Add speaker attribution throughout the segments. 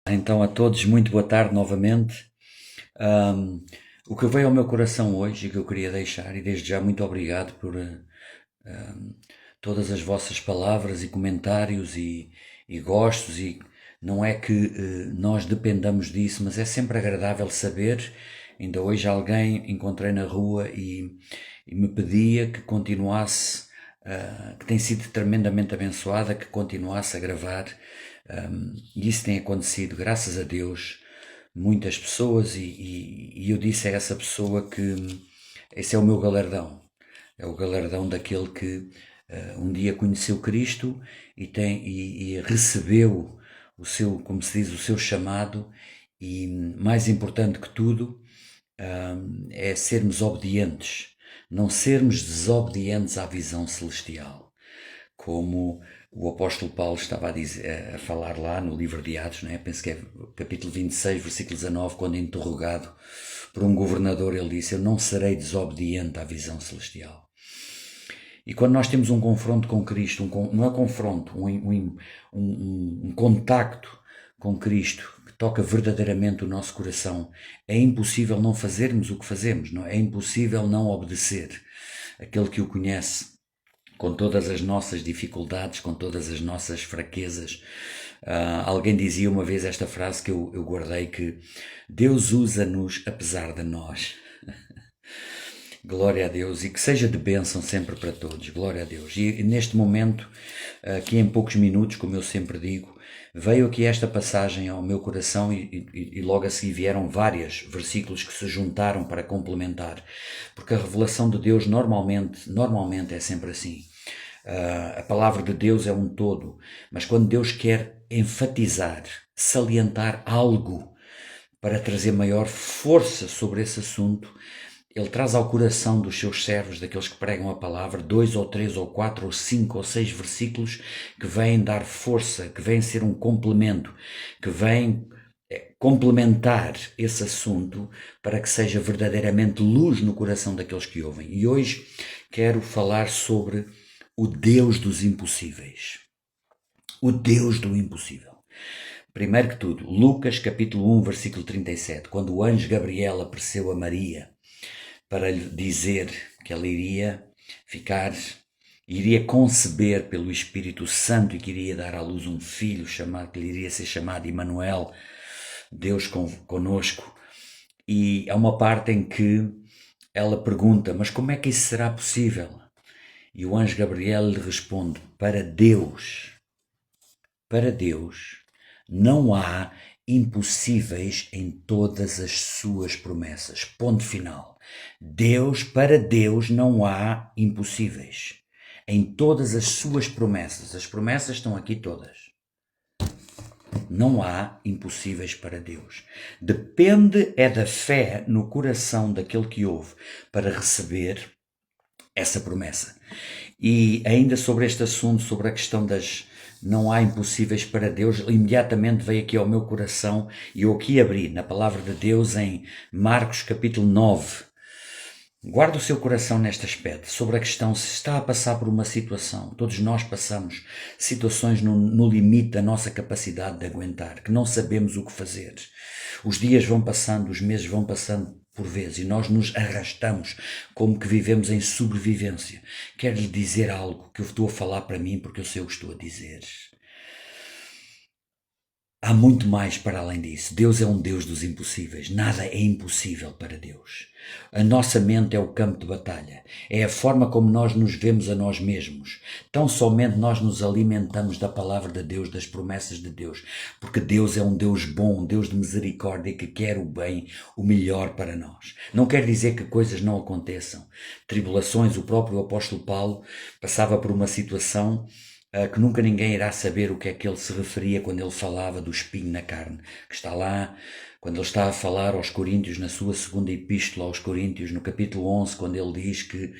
Speaker 1: Então a todos, muito boa tarde novamente. O que veio ao meu coração hoje e que eu queria deixar, e desde já muito obrigado por todas as vossas palavras e comentários e gostos, e não é que nós dependamos disso, mas é sempre agradável saber. Ainda hoje alguém encontrei na rua e me pedia que continuasse, que tem sido tremendamente abençoada, que continuasse a gravar. E isso tem acontecido, graças a Deus, muitas pessoas, e eu disse a essa pessoa que esse é o meu galardão. É o galardão daquele que um dia conheceu Cristo e recebeu o seu, como se diz, o seu chamado, e mais importante que tudo, é sermos obedientes, não sermos desobedientes à visão celestial, como o apóstolo Paulo estava a falar lá no livro de Atos, não é? Penso que é capítulo 26, versículo 19, quando interrogado por um governador, ele disse: eu não serei desobediente à visão celestial. E quando nós temos um confronto com Cristo, não é confronto, um contacto com Cristo que toca verdadeiramente o nosso coração, é impossível não fazermos o que fazemos, não é? É impossível não obedecer aquele que o conhece, com todas as nossas dificuldades, com todas as nossas fraquezas. Alguém dizia uma vez esta frase que eu guardei, que Deus usa-nos apesar de nós. Glória a Deus, e que seja de bênção sempre para todos. Glória a Deus. E neste momento, aqui em poucos minutos, como eu sempre digo, veio aqui esta passagem ao meu coração e logo a seguir vieram vários versículos que se juntaram para complementar, porque a revelação de Deus normalmente é sempre assim. A palavra de Deus é um todo, mas quando Deus quer enfatizar, salientar algo para trazer maior força sobre esse assunto, ele traz ao coração dos seus servos, daqueles que pregam a palavra, 2 ou 3 ou 4 ou 5 ou 6 versículos que vêm dar força, que vêm ser um complemento, que vêm complementar esse assunto para que seja verdadeiramente luz no coração daqueles que ouvem. E hoje quero falar sobre o Deus dos impossíveis. O Deus do impossível. Primeiro que tudo, Lucas capítulo 1, versículo 37, quando o anjo Gabriel apareceu a Maria para lhe dizer que ela iria conceber pelo Espírito Santo e que iria dar à luz um filho que lhe iria ser chamado Emanuel, Deus conosco. E há uma parte em que ela pergunta: mas como é que isso será possível? E o anjo Gabriel lhe responde: para Deus, não há impossíveis em todas as suas promessas. Ponto final. Para Deus não há impossíveis em todas as suas promessas. As promessas estão aqui todas. Não há impossíveis para Deus. Depende é da fé no coração daquele que ouve para receber essa promessa. E ainda sobre este assunto, sobre a questão das não há impossíveis para Deus, imediatamente veio aqui ao meu coração e eu aqui abri na palavra de Deus em Marcos capítulo 9. Guarda o seu coração neste aspecto, sobre a questão se está a passar por uma situação. Todos nós passamos situações no limite da nossa capacidade de aguentar, que não sabemos o que fazer. Os dias vão passando, os meses vão passando por vezes e nós nos arrastamos como que vivemos em sobrevivência. Quero lhe dizer algo que eu estou a falar para mim porque eu sei o que estou a dizer. Há muito mais para além disso. Deus é um Deus dos impossíveis. Nada é impossível para Deus. A nossa mente é o campo de batalha. É a forma como nós nos vemos a nós mesmos. Tão somente nós nos alimentamos da palavra de Deus, das promessas de Deus. Porque Deus é um Deus bom, um Deus de misericórdia que quer o bem, o melhor para nós. Não quer dizer que coisas não aconteçam. Tribulações, o próprio apóstolo Paulo passava por uma situação que nunca ninguém irá saber o que é que ele se referia quando ele falava do espinho na carne, que está lá, quando ele está a falar aos Coríntios, na sua segunda epístola aos Coríntios, no capítulo 11, quando ele diz que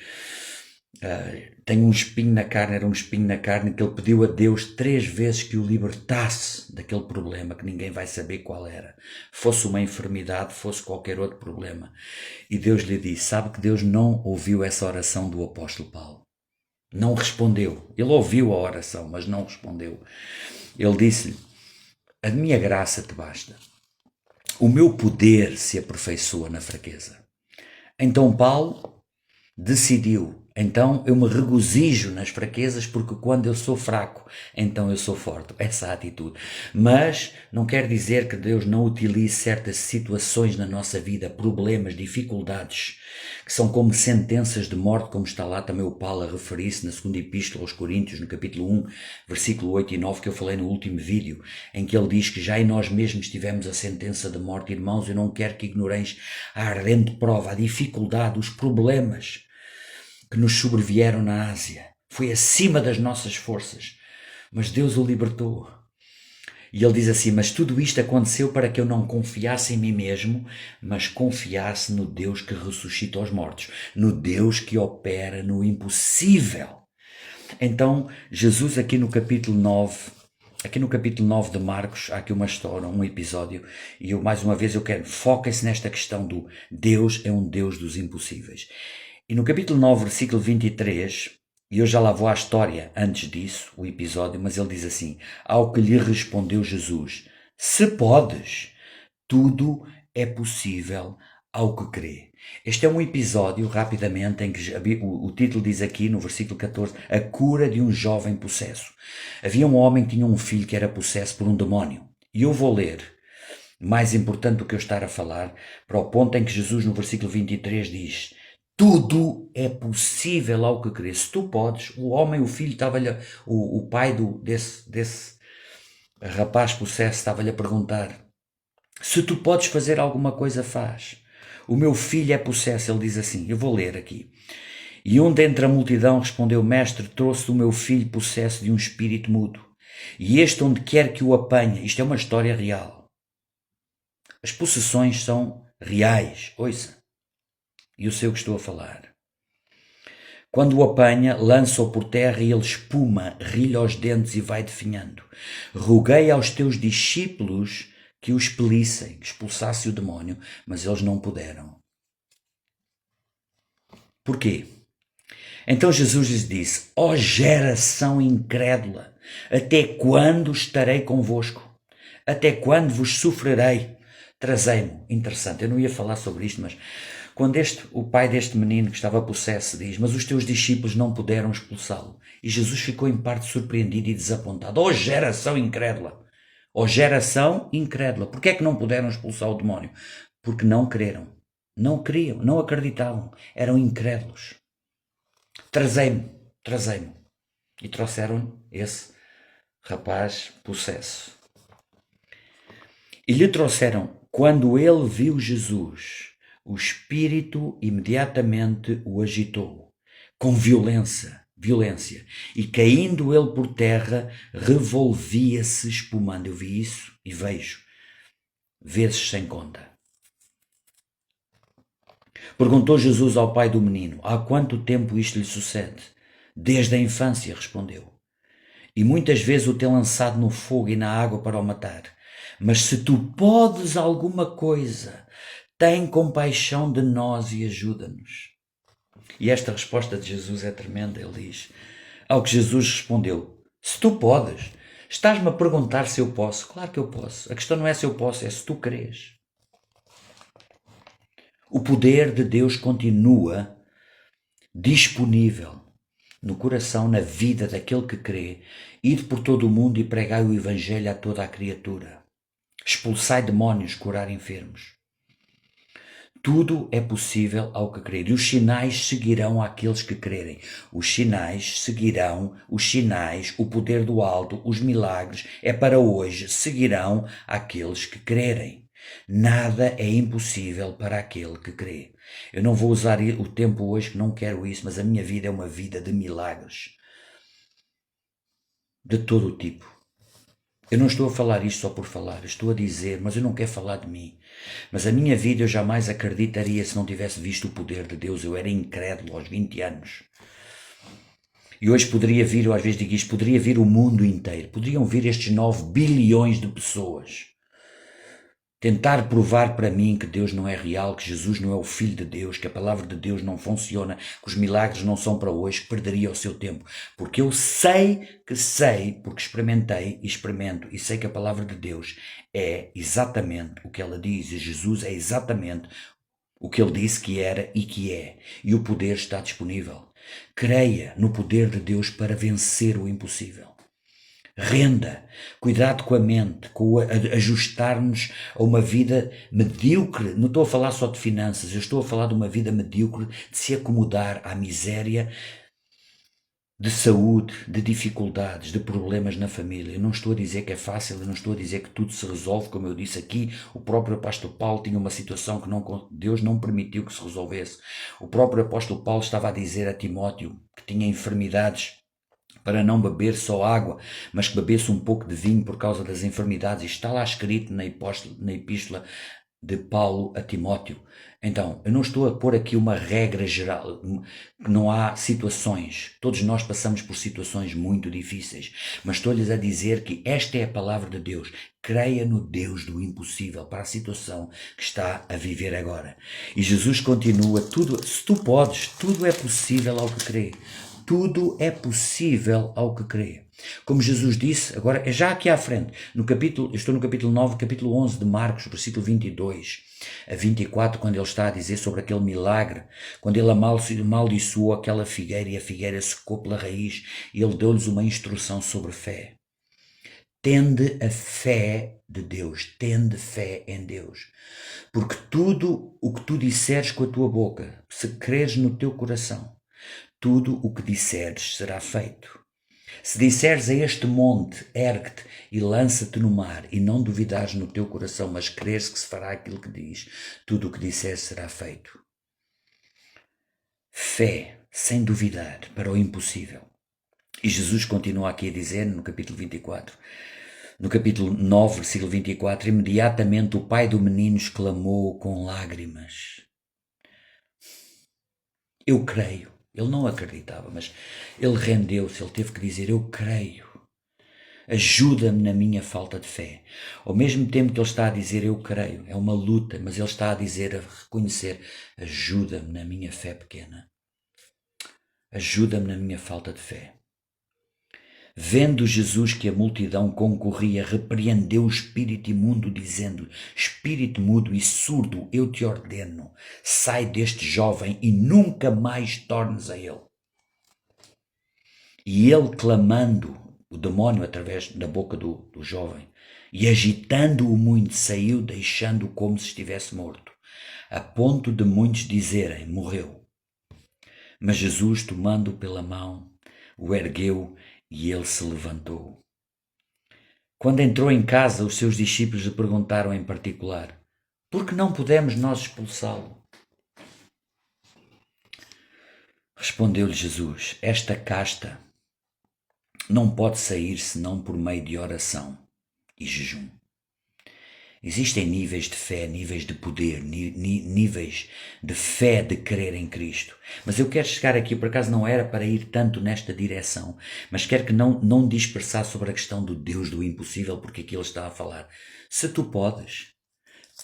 Speaker 1: tem um espinho na carne, era um espinho na carne, que ele pediu a Deus 3 vezes que o libertasse daquele problema, que ninguém vai saber qual era. Fosse uma enfermidade, fosse qualquer outro problema. E Deus lhe disse, sabe que Deus não ouviu essa oração do apóstolo Paulo. Não respondeu. Ele ouviu a oração, mas não respondeu. Ele disse-lhe, a minha graça te basta. O meu poder se aperfeiçoa na fraqueza. Então Paulo decidiu, então eu me regozijo nas fraquezas, porque quando eu sou fraco, então eu sou forte. Essa é a atitude. Mas não quer dizer que Deus não utilize certas situações na nossa vida, problemas, dificuldades, que são como sentenças de morte, como está lá também o Paulo a referir-se na segunda epístola aos Coríntios, no capítulo 1, versículo 8 e 9, que eu falei no último vídeo, em que ele diz que já em nós mesmos tivemos a sentença de morte. Irmãos, eu não quero que ignoreis a ardente prova, a dificuldade, os problemas que nos sobrevieram na Ásia. Foi acima das nossas forças, mas Deus o libertou. E ele diz assim, mas tudo isto aconteceu para que eu não confiasse em mim mesmo, mas confiasse no Deus que ressuscita os mortos, no Deus que opera no impossível. Então, Jesus aqui no capítulo 9 de Marcos, há aqui uma história, um episódio, e eu mais uma vez eu quero, foquem-se nesta questão do Deus é um Deus dos impossíveis. E no capítulo 9, versículo 23, e eu já lá vou à história antes disso, o episódio, mas ele diz assim, ao que lhe respondeu Jesus, se podes, tudo é possível ao que crê. Este é um episódio, rapidamente, em que o título diz aqui, no versículo 14, a cura de um jovem possesso. Havia um homem que tinha um filho que era possesso por um demónio. E eu vou ler, mais importante do que eu estar a falar, para o ponto em que Jesus, no versículo 23, diz, tudo é possível ao que crê. Se tu podes, o homem, o filho, estava-lhe, o pai desse rapaz possesso estava-lhe a perguntar, se tu podes fazer alguma coisa, faz. O meu filho é possesso, ele diz assim, eu vou ler aqui. E um dentre a multidão respondeu, mestre, trouxe o meu filho possesso de um espírito mudo. E este onde quer que o apanhe, isto é uma história real. As possessões são reais, ouça. E eu sei o que estou a falar. Quando o apanha, lança-o por terra e ele espuma, rilha aos dentes e vai definhando. Roguei aos teus discípulos que o expelissem, que expulsasse o demónio, mas eles não puderam. Porquê? Então Jesus lhes disse, ó geração incrédula, até quando estarei convosco? Até quando vos sofrerei? Trazei-mo. Interessante, eu não ia falar sobre isto, mas quando o pai deste menino que estava possesso diz, mas os teus discípulos não puderam expulsá-lo. E Jesus ficou em parte surpreendido e desapontado. Ó geração incrédula! Ó geração incrédula! Porquê é que não puderam expulsar o demónio? Porque não creram. Não criam, não acreditavam. Eram incrédulos. Trazei-me. E trouxeram esse rapaz possesso. E lhe trouxeram, quando ele viu Jesus, o espírito imediatamente o agitou, com violência, e caindo ele por terra, revolvia-se espumando. Eu vi isso e vejo, vezes sem conta. Perguntou Jesus ao pai do menino, há quanto tempo isto lhe sucede? Desde a infância, respondeu. E muitas vezes o tem lançado no fogo e na água para o matar. Mas se tu podes alguma coisa, tem compaixão de nós e ajuda-nos. E esta resposta de Jesus é tremenda, ele diz. Ao que Jesus respondeu, se tu podes, estás-me a perguntar se eu posso? Claro que eu posso. A questão não é se eu posso, é se tu crês. O poder de Deus continua disponível no coração, na vida daquele que crê. Ir por todo o mundo e pregai o evangelho a toda a criatura. Expulsai demónios, curar enfermos. Tudo é possível ao que crer. E os sinais seguirão àqueles que crerem. Os sinais seguirão, o poder do alto, os milagres, é para hoje, seguirão àqueles que crerem. Nada é impossível para aquele que crê. Eu não vou usar o tempo hoje, que não quero isso, mas a minha vida é uma vida de milagres. De todo o tipo. Eu não estou a falar isto só por falar, estou a dizer, mas eu não quero falar de mim. Mas a minha vida eu jamais acreditaria se não tivesse visto o poder de Deus. Eu era incrédulo aos 20 anos. E hoje poderia vir, eu às vezes digo isto, poderia vir o mundo inteiro. Poderiam vir estes 9 bilhões de pessoas. tentar provar para mim que Deus não é real, que Jesus não é o Filho de Deus, que a palavra de Deus não funciona, que os milagres não são para hoje, perderia o seu tempo. Porque eu sei, porque experimentei e experimento e sei que a palavra de Deus é exatamente o que ela diz e Jesus é exatamente o que ele disse que era e que é. E o poder está disponível. Creia no poder de Deus para vencer o impossível. Renda, cuidado com a mente, com ajustar-nos a uma vida medíocre. Não estou a falar só de finanças, eu estou a falar de uma vida medíocre, de se acomodar à miséria, de saúde, de dificuldades, de problemas na família. Eu não estou a dizer que é fácil, eu não estou a dizer que tudo se resolve, como eu disse aqui. O próprio apóstolo Paulo tinha uma situação que Deus não permitiu que se resolvesse. O próprio apóstolo Paulo estava a dizer a Timóteo que tinha enfermidades, para não beber só água, mas que bebesse um pouco de vinho por causa das enfermidades. Isto está lá escrito na epístola de Paulo a Timóteo. Então, eu não estou a pôr aqui uma regra geral, que não há situações. Todos nós passamos por situações muito difíceis, mas estou-lhes a dizer que esta é a palavra de Deus. Creia no Deus do impossível para a situação que está a viver agora. E Jesus continua, se tu podes, tudo é possível ao que crê. Tudo é possível ao que crê. Como Jesus disse, agora é já aqui à frente, estou no capítulo 9, capítulo 11 de Marcos, versículo 22 a 24, quando ele está a dizer sobre aquele milagre, quando ele amaldiçoou aquela figueira e a figueira secou pela raiz, e ele deu-lhes uma instrução sobre fé. Tende a fé de Deus, tende fé em Deus, porque tudo o que tu disseres com a tua boca, se creres no teu coração, tudo o que disseres será feito. Se disseres a este monte, ergue-te e lança-te no mar, e não duvidares no teu coração, mas creres que se fará aquilo que diz, tudo o que disseres será feito. Fé, sem duvidar, para o impossível. E Jesus continua aqui a dizer, no capítulo 24, no capítulo 9, versículo 24, imediatamente o pai do menino exclamou com lágrimas: eu creio. Ele não acreditava, mas ele rendeu-se, ele teve que dizer, eu creio. Ajuda-me na minha falta de fé. Ao mesmo tempo que ele está a dizer, eu creio, é uma luta, mas ele está a dizer, a reconhecer, ajuda-me na minha fé pequena. Ajuda-me na minha falta de fé. Vendo Jesus que a multidão concorria, repreendeu o espírito imundo, dizendo, espírito mudo e surdo, eu te ordeno, sai deste jovem e nunca mais tornes a ele. E ele, clamando, o demónio através da boca do jovem, e agitando-o muito, saiu, deixando-o como se estivesse morto, a ponto de muitos dizerem, morreu. Mas Jesus, tomando-o pela mão, o ergueu e ele se levantou. Quando entrou em casa, os seus discípulos lhe perguntaram em particular, por que não pudemos nós expulsá-lo? Respondeu-lhe Jesus, esta casta não pode sair senão por meio de oração e jejum. Existem níveis de fé, níveis de poder, níveis de fé de crer em Cristo. Mas eu quero chegar aqui, por acaso não era para ir tanto nesta direção, mas quero que não dispersar sobre a questão do Deus do impossível, porque aqui ele está a falar. Se tu podes,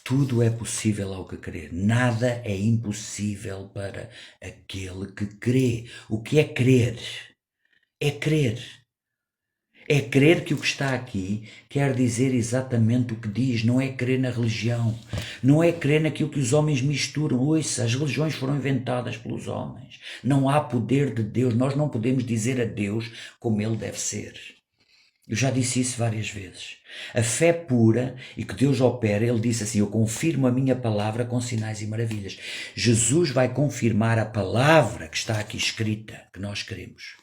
Speaker 1: tudo é possível ao que crer. Nada é impossível para aquele que crê. O que é crer? É crer. É crer que o que está aqui quer dizer exatamente o que diz, não é crer na religião, não é crer naquilo que os homens misturam. Ouça, as religiões foram inventadas pelos homens, não há poder de Deus, nós não podemos dizer a Deus como ele deve ser. Eu já disse isso várias vezes. A fé pura e que Deus opera, ele disse assim, eu confirmo a minha palavra com sinais e maravilhas. Jesus vai confirmar a palavra que está aqui escrita, que nós queremos.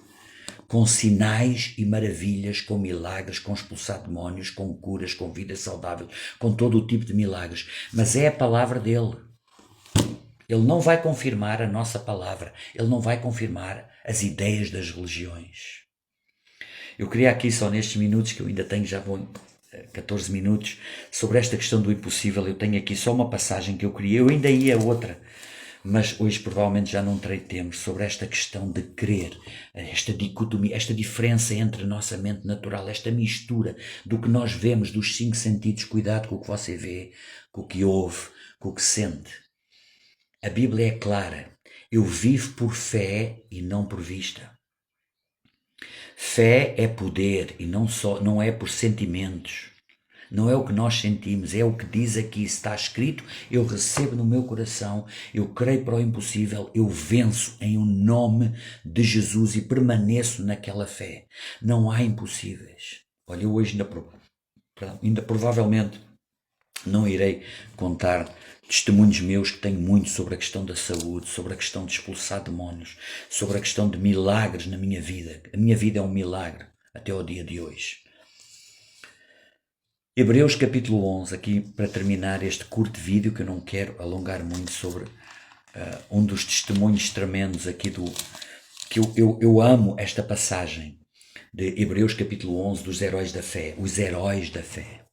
Speaker 1: Com sinais e maravilhas, com milagres, com expulsar demónios, com curas, com vida saudável, com todo o tipo de milagres. Mas é a palavra dele. Ele não vai confirmar a nossa palavra. Ele não vai confirmar as ideias das religiões. Eu queria aqui só nestes minutos, que eu ainda tenho, já vou 14 minutos, sobre esta questão do impossível. Eu tenho aqui só uma passagem que eu queria. Eu ainda ia outra, mas hoje provavelmente já não terei tempo sobre esta questão de crer, esta dicotomia, esta diferença entre a nossa mente natural, esta mistura do que nós vemos dos 5 sentidos. Cuidado com o que você vê, com o que ouve, com o que sente. A Bíblia é clara. Eu vivo por fé e não por vista. Fé é poder e não é por sentimentos. Não é o que nós sentimos, é o que diz aqui, está escrito, eu recebo no meu coração, eu creio para o impossível, eu venço em o nome de Jesus e permaneço naquela fé. Não há impossíveis. Olha, eu hoje ainda provavelmente não irei contar testemunhos meus, que tenho muito sobre a questão da saúde, sobre a questão de expulsar demónios, sobre a questão de milagres na minha vida. A minha vida é um milagre até ao dia de hoje. Hebreus capítulo 11, aqui para terminar este curto vídeo, que eu não quero alongar muito sobre um dos testemunhos tremendos aqui que eu amo esta passagem de Hebreus capítulo 11 dos heróis da fé, os heróis da fé,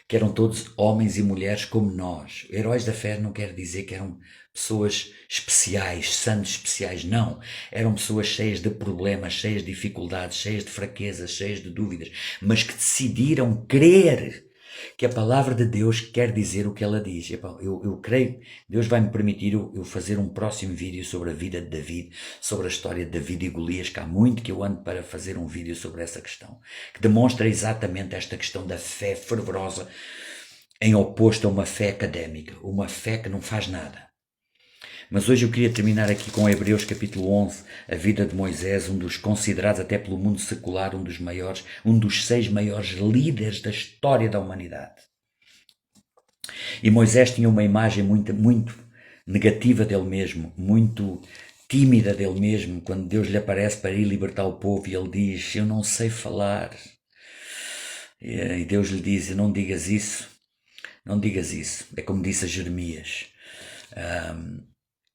Speaker 1: que eram todos homens e mulheres como nós. Heróis da fé não quer dizer que eram pessoas especiais, santos especiais, não. Eram pessoas cheias de problemas, cheias de dificuldades, cheias de fraquezas, cheias de dúvidas, mas que decidiram crer que a palavra de Deus quer dizer o que ela diz. Eu creio, Deus vai me permitir eu fazer um próximo vídeo sobre a vida de David, sobre a história de David e Golias, que há muito que eu ando para fazer um vídeo sobre essa questão, que demonstra exatamente esta questão da fé fervorosa em oposto a uma fé académica, uma fé que não faz nada. Mas hoje eu queria terminar aqui com Hebreus capítulo 11, a vida de Moisés, um dos considerados até pelo mundo secular, um dos 6 maiores líderes da história da humanidade. E Moisés tinha uma imagem muito negativa dele mesmo, muito tímida dele mesmo, quando Deus lhe aparece para ir libertar o povo e ele diz, eu não sei falar. E Deus lhe diz, não digas isso, não digas isso. É como disse a Jeremias.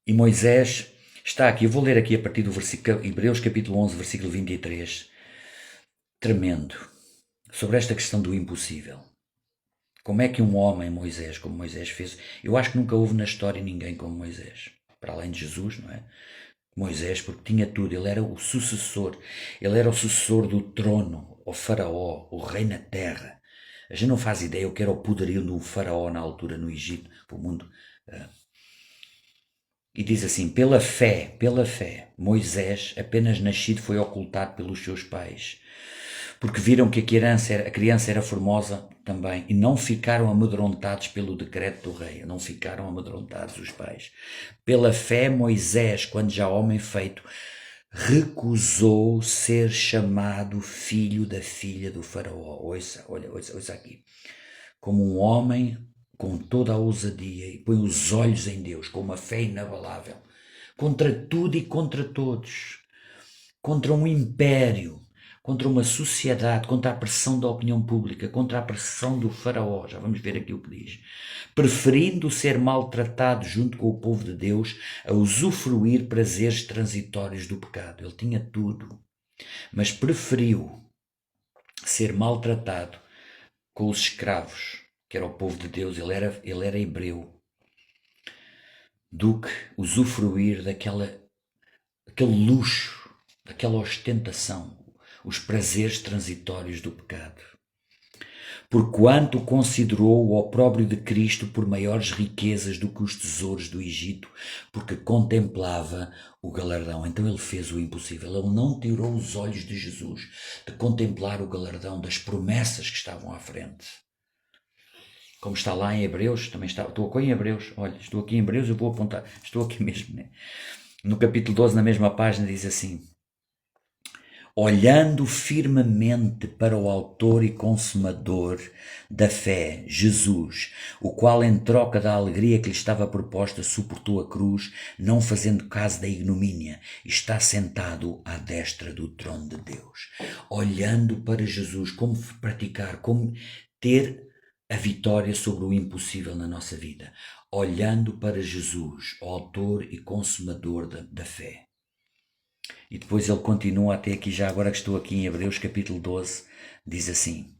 Speaker 1: E Moisés está aqui, eu vou ler aqui a partir do versículo, Hebreus capítulo 11, versículo 23, tremendo, sobre esta questão do impossível. Como é que um homem, Moisés, como Moisés fez, eu acho que nunca houve na história ninguém como Moisés, para além de Jesus, não é? Moisés, porque tinha tudo, ele era o sucessor do trono, o faraó, o rei na terra. A gente não faz ideia o que era o poderio do faraó na altura no Egito, para o mundo. E diz assim, pela fé, Moisés, apenas nascido, foi ocultado pelos seus pais, porque viram que a criança era formosa também, e não ficaram amedrontados pelo decreto do rei, não ficaram amedrontados os pais. Pela fé, Moisés, quando já homem feito, recusou ser chamado filho da filha do faraó. Ouça aqui. Como um homem com toda a ousadia e põe os olhos em Deus, com uma fé inabalável, contra tudo e contra todos, contra um império, contra uma sociedade, contra a pressão da opinião pública, contra a pressão do faraó, já vamos ver aqui o que diz, preferindo ser maltratado junto com o povo de Deus a usufruir prazeres transitórios do pecado. Ele tinha tudo, mas preferiu ser maltratado com os escravos, que era o povo de Deus, ele era hebreu, do que usufruir daquele luxo, daquela ostentação, os prazeres transitórios do pecado. Porquanto considerou o opróbrio de Cristo por maiores riquezas do que os tesouros do Egito, porque contemplava o galardão. Então ele fez o impossível, ele não tirou os olhos de Jesus de contemplar o galardão das promessas que estavam à frente. Como está lá em Hebreus, também está, estou aqui em Hebreus, olha, estou aqui em Hebreus, eu vou apontar, estou aqui mesmo, né? No capítulo 12, na mesma página, diz assim, olhando firmemente para o autor e consumador da fé, Jesus, o qual em troca da alegria que lhe estava proposta suportou a cruz, não fazendo caso da ignomínia, e está sentado à destra do trono de Deus. Olhando para Jesus, como praticar, como ter a vitória sobre o impossível na nossa vida, olhando para Jesus, o autor e consumador da fé. E depois ele continua até aqui, já agora que estou aqui em Hebreus capítulo 12, diz assim,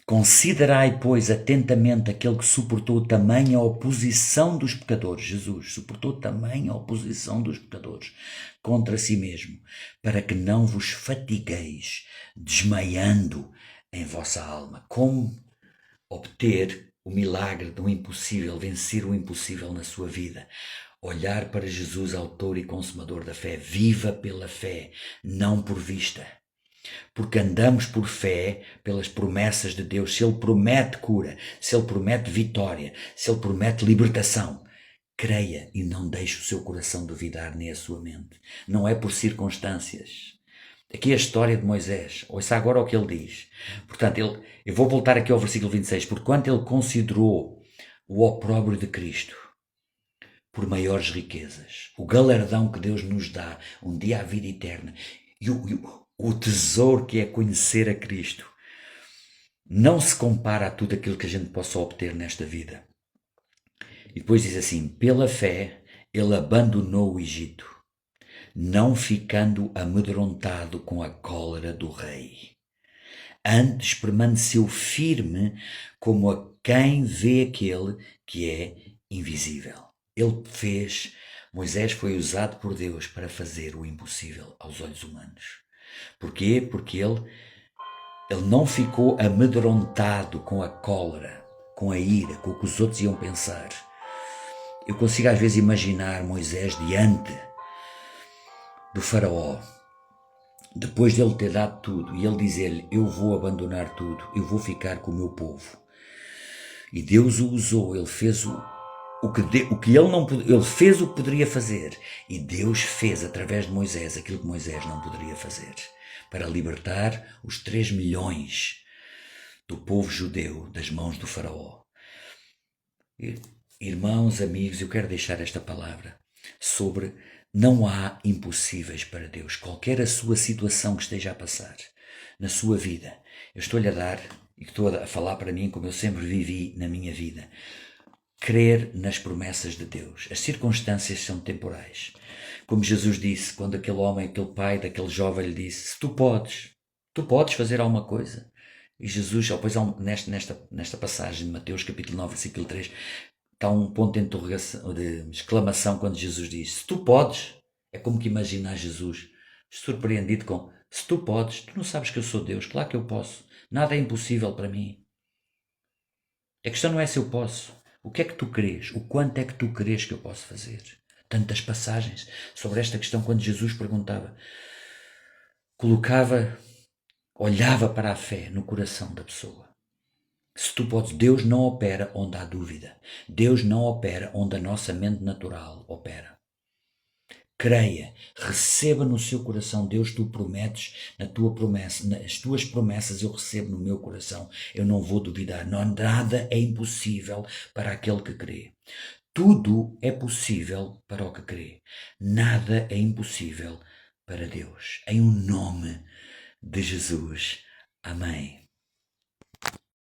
Speaker 1: Considerai, pois, atentamente aquele que suportou tamanha oposição dos pecadores. Jesus suportou tamanha oposição dos pecadores contra si mesmo, para que não vos fatigueis, desmaiando em vossa alma. Como obter o milagre do impossível, vencer o impossível na sua vida? Olhar para Jesus, autor e consumador da fé. Viva pela fé, não por vista. Porque andamos por fé, pelas promessas de Deus. Se Ele promete cura, se Ele promete vitória, se Ele promete libertação, creia e não deixe o seu coração duvidar nem a sua mente. Não é por circunstâncias. Aqui a história de Moisés. Ouça agora o que ele diz. Portanto, eu vou voltar aqui ao versículo 26. Porquanto ele considerou o opróbrio de Cristo por maiores riquezas, o galardão que Deus nos dá, um dia a vida eterna, e o tesouro que é conhecer a Cristo, não se compara a tudo aquilo que a gente possa obter nesta vida. E depois diz assim: pela fé ele abandonou o Egito, não ficando amedrontado com a cólera do rei. Antes permaneceu firme como a quem vê aquele que é invisível. Moisés foi usado por Deus para fazer o impossível aos olhos humanos. Porquê? Porque ele não ficou amedrontado com a cólera, com a ira, com o que os outros iam pensar. Eu consigo às vezes imaginar Moisés diante do faraó, depois dele ter dado tudo, e ele dizer-lhe: eu vou abandonar tudo, eu vou ficar com o meu povo. E Deus o usou, ele fez o que ele não podia, ele fez o que poderia fazer, e Deus fez através de Moisés aquilo que Moisés não poderia fazer, para libertar os 3 milhões do povo judeu das mãos do faraó. Irmãos, amigos, eu quero deixar esta palavra sobre: não há impossíveis para Deus. Qualquer a sua situação que esteja a passar na sua vida, eu estou-lhe a dar, e estou a falar para mim como eu sempre vivi na minha vida, crer nas promessas de Deus. As circunstâncias são temporais. Como Jesus disse, quando aquele homem, aquele pai daquele jovem lhe disse: se tu podes fazer alguma coisa. E Jesus, depois nesta passagem de Mateus capítulo 9, versículo 3, está um ponto de interrogação, de exclamação, quando Jesus diz: se tu podes. É como que imaginar Jesus surpreendido com: se tu podes, tu não sabes que eu sou Deus? Claro que eu posso. Nada é impossível para mim. A questão não é se eu posso. O que é que tu crês? O quanto é que tu crês que eu posso fazer? Tantas passagens sobre esta questão, quando Jesus perguntava, olhava para a fé no coração da pessoa. Se tu podes, Deus não opera onde há dúvida. Deus não opera onde a nossa mente natural opera. Creia, receba no seu coração. Deus, tu prometes na tua promessa, nas tuas promessas eu recebo no meu coração. Eu não vou duvidar. Nada é impossível para aquele que crê. Tudo é possível para o que crê. Nada é impossível para Deus. Em o nome de Jesus. Amém.